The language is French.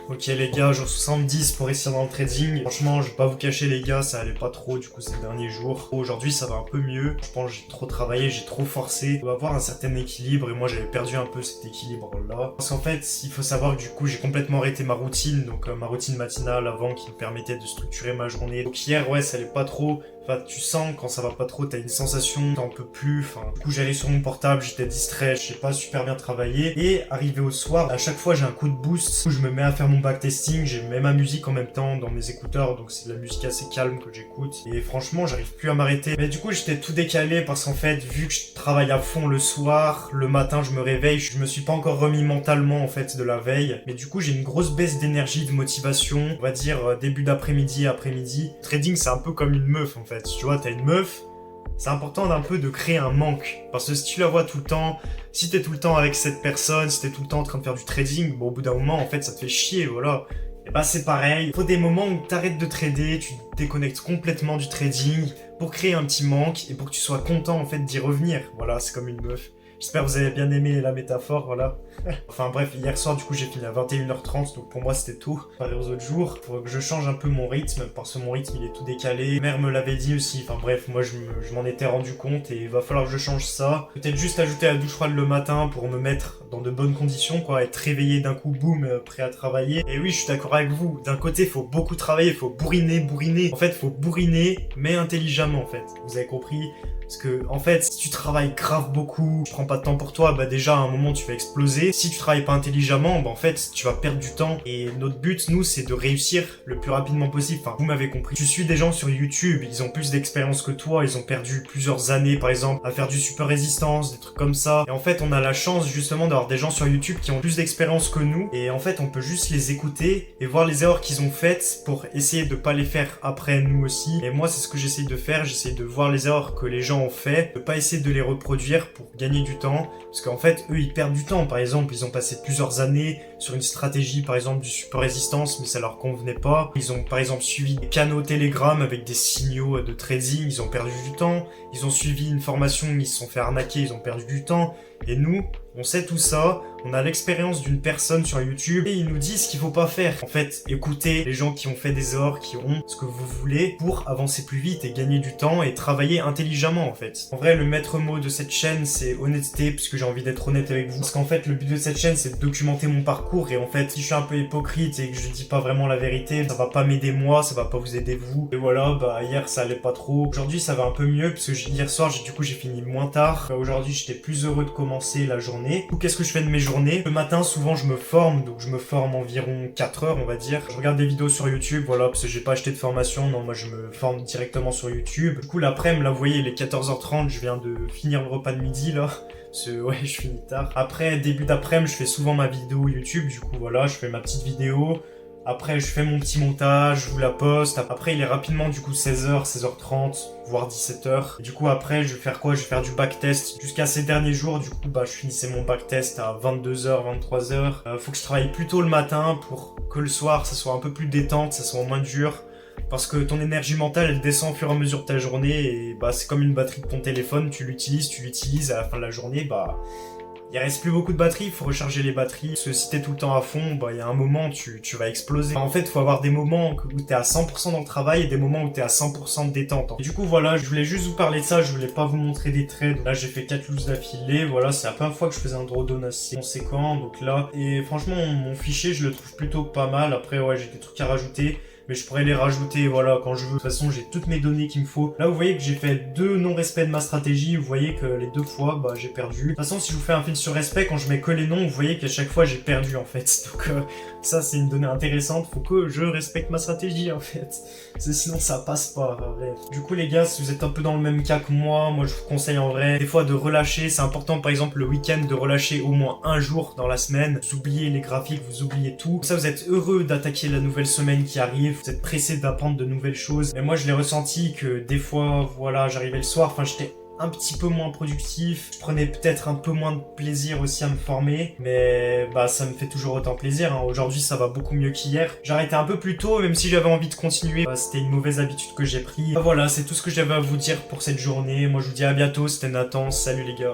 Ok les gars, jour 70 pour réussir dans le trading. Franchement, je vais pas vous cacher les gars, ça allait pas trop du coup ces derniers jours. Aujourd'hui ça va un peu mieux. Je pense que j'ai trop travaillé, j'ai trop forcé. On va avoir un certain équilibre et moi j'avais perdu un peu cet équilibre là. Parce qu'en fait, il faut savoir que du coup j'ai complètement arrêté ma routine. Donc ma routine matinale avant qui me permettait de structurer ma journée. Donc hier ouais ça allait pas trop. Enfin, tu sens quand ça va pas trop, t'as une sensation, t'en peux plus. Enfin, du coup, j'allais sur mon portable, j'étais distrait, je sais pas super bien travailler. Et arrivé au soir, à chaque fois, j'ai un coup de boost. Je me mets à faire mon backtesting, j'ai même ma musique en même temps dans mes écouteurs, donc c'est de la musique assez calme que j'écoute. Et franchement, j'arrive plus à m'arrêter. Mais du coup, j'étais tout décalé parce qu'en fait, vu que je travaille à fond le soir, le matin, je me réveille, je me suis pas encore remis mentalement en fait de la veille. Mais du coup, j'ai une grosse baisse d'énergie, de motivation. On va dire début d'après-midi, après-midi. Trading, c'est un peu comme une meuf en fait. Tu vois, t'as une meuf, c'est important d'un peu de créer un manque. Parce que si tu la vois tout le temps, si t'es tout le temps avec cette personne, si t'es tout le temps en train de faire du trading, bon, au bout d'un moment, en fait, ça te fait chier, voilà. Et bah, c'est pareil. Il faut des moments où t'arrêtes de trader, tu te déconnectes complètement du trading pour créer un petit manque et pour que tu sois content, en fait, d'y revenir. Voilà, c'est comme une meuf. J'espère que vous avez bien aimé la métaphore, voilà. Enfin bref, hier soir du coup j'ai fini à 21h30, donc pour moi c'était tôt, comparé aux autres jours. Faut que je change un peu mon rythme, parce que mon rythme il est tout décalé. Mère me l'avait dit aussi, enfin bref, moi je m'en étais rendu compte et il va falloir que je change ça. Peut-être juste ajouter la douche froide le matin pour me mettre dans de bonnes conditions, quoi, être réveillé d'un coup, boum, prêt à travailler. Et oui, je suis d'accord avec vous, d'un côté faut beaucoup travailler, faut bourriner. En fait, faut bourriner, mais intelligemment en fait. Vous avez compris? Parce que, en fait, si tu travailles grave beaucoup, tu prends pas de temps pour toi, bah déjà, à un moment, tu vas exploser. Si tu travailles pas intelligemment, bah en fait, tu vas perdre du temps. Et notre but, nous, c'est de réussir le plus rapidement possible. Enfin, vous m'avez compris. Tu suis des gens sur YouTube, ils ont plus d'expérience que toi, ils ont perdu plusieurs années, par exemple, à faire du super résistance, des trucs comme ça. Et en fait, on a la chance, justement, d'avoir des gens sur YouTube qui ont plus d'expérience que nous. Et en fait, on peut juste les écouter et voir les erreurs qu'ils ont faites pour essayer de pas les faire après nous aussi. Et moi, c'est ce que j'essaye de faire. J'essaye de voir les erreurs que les gens ont fait, de pas essayer de les reproduire pour gagner du temps, parce qu'en fait eux ils perdent du temps. Par exemple, ils ont passé plusieurs années sur une stratégie par exemple du super résistance, mais ça leur convenait pas. Ils ont par exemple suivi des canaux Telegram avec des signaux de trading, ils ont perdu du temps. Ils ont suivi une formation, ils se sont fait arnaquer, ils ont perdu du temps. Et nous, on sait tout ça, on a l'expérience d'une personne sur YouTube et ils nous disent ce qu'il faut pas faire. En fait, écoutez les gens qui ont fait des erreurs, qui ont ce que vous voulez pour avancer plus vite et gagner du temps et travailler intelligemment en fait. En vrai, le maître mot de cette chaîne, c'est honnêteté, puisque j'ai envie d'être honnête avec vous. Parce qu'en fait, le but de cette chaîne, c'est de documenter mon parcours et en fait, si je suis un peu hypocrite et que je dis pas vraiment la vérité, ça va pas m'aider moi, ça va pas vous aider vous. Et voilà, bah hier ça allait pas trop. Aujourd'hui, ça va un peu mieux parce que hier soir, j'ai fini moins tard. Aujourd'hui, j'étais plus heureux de commencer la journée. Qu'est-ce que je fais de mes journées? Le matin, souvent, je me forme, donc je me forme environ 4 heures, on va dire. Je regarde des vidéos sur YouTube, voilà, parce que j'ai pas acheté de formation, non, moi je me forme directement sur YouTube. Du coup, l'après-midi, là, vous voyez, il est 14h30, je viens de finir le repas de midi, là. Parce que, ouais, je finis tard. Après, début d'après-midi, je fais souvent ma vidéo YouTube, du coup, voilà, je fais ma petite vidéo. Après, je fais mon petit montage, je vous la poste. Après, il est rapidement, du coup, 16h, 16h30, voire 17h. Du coup, après, je vais faire quoi? Je vais faire du backtest. Jusqu'à ces derniers jours, du coup, bah, je finissais mon backtest à 22h, 23h. Faut que je travaille plus tôt le matin pour que le soir, ça soit un peu plus détente, ça soit moins dur. Parce que ton énergie mentale, elle descend au fur et à mesure de ta journée. Et bah, c'est comme une batterie de ton téléphone. Tu l'utilises. À la fin de la journée, bah... il reste plus beaucoup de batterie, il faut recharger les batteries. Parce que si t'es tout le temps à fond, bah il y a un moment tu vas exploser. En fait, il faut avoir des moments où t'es à 100% dans le travail et des moments où t'es à 100% de détente. Et du coup, voilà, je voulais juste vous parler de ça, je voulais pas vous montrer des trades. Là, j'ai fait 4 looses d'affilée, voilà, c'est la première fois que je faisais un drawdown assez conséquent, donc là. Et franchement, mon fichier, je le trouve plutôt pas mal. Après, ouais, j'ai des trucs à rajouter. Mais je pourrais les rajouter, voilà, quand je veux. De toute façon, j'ai toutes mes données qu'il me faut. Là, vous voyez que j'ai fait 2 non-respects de ma stratégie. Vous voyez que les 2 fois, bah, j'ai perdu. De toute façon, si je vous fais un fil sur respect, quand je mets que les noms, vous voyez qu'à chaque fois, j'ai perdu, en fait. Donc, ça, c'est une donnée intéressante. Faut que je respecte ma stratégie, en fait. Sinon, ça passe pas, bref. Du coup, les gars, si vous êtes un peu dans le même cas que moi, je vous conseille en vrai, des fois, de relâcher. C'est important, par exemple, le week-end, de relâcher au moins un jour dans la semaine. Vous oubliez les graphiques, vous oubliez tout. Comme ça, vous êtes heureux d'attaquer la nouvelle semaine qui arrive. Vous êtes pressé d'apprendre de nouvelles choses. Mais moi, je l'ai ressenti que des fois, voilà, j'arrivais le soir, enfin, j'étais un petit peu moins productif. Je prenais peut-être un peu moins de plaisir aussi à me former. Mais bah ça me fait toujours autant plaisir, hein. Aujourd'hui, ça va beaucoup mieux qu'hier. J'ai arrêté un peu plus tôt, même si j'avais envie de continuer. C'était une mauvaise habitude que j'ai pris. Voilà, c'est tout ce que j'avais à vous dire pour cette journée. Moi, je vous dis à bientôt. C'était Nathan. Salut les gars.